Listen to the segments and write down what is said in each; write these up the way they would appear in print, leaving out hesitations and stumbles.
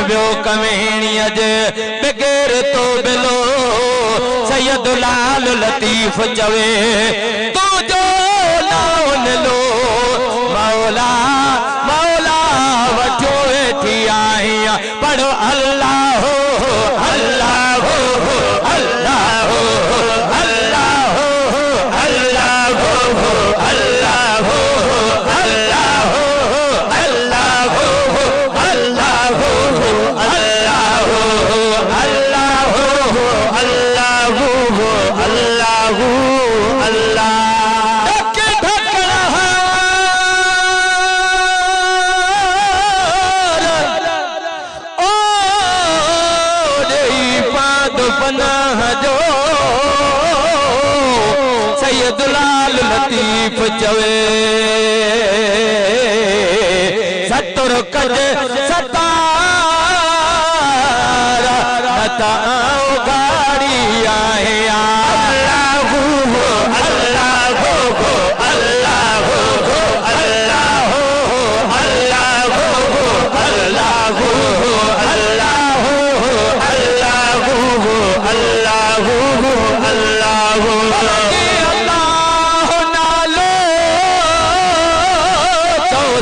व्यो कमेणी अज बगैर तो बिलो सैयद लाल लतीफ चवे तू जो लाउन लो मौला मौला वठो वेठी आहियां पढ़ो अल्लाह अल्लाह अल्लाह अल्लाह अल्लाह अल्लाह सैयद लाल लतीफ चवे सतुर कज सतारा नता गाड़ी आहे अल्लाह अल्लाह अल्लाह अल्लाह अल्लाह अल्लाह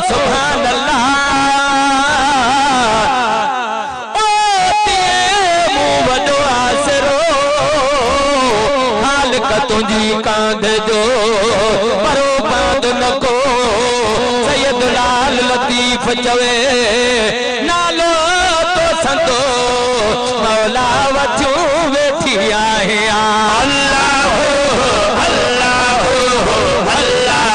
सुभान अल्लाह ओ ते मुंह वडो आसरो हाल का तुझी कांध जो परो बांध न को सैयद लाल लतीफ चवे नालो तो संतो मौला वठो वेठी आहे अल्लाह अल्लाह अल्लाह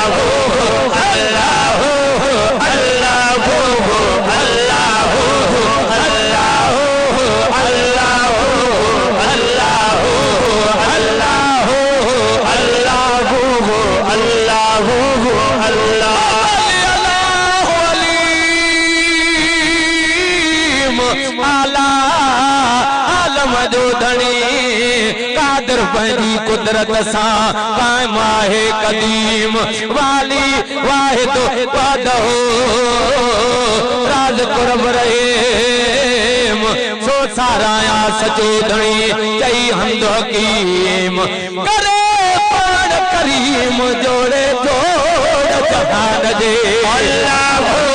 पंहिंजी कुदरत सां कायम आहे कदीम वाली वाहिद वादो राज कुरब रहीम सो साराया सचो धणी चई हमद हकीम करे पाण करीम जोड़े जोड़ जहान जे अल्लाह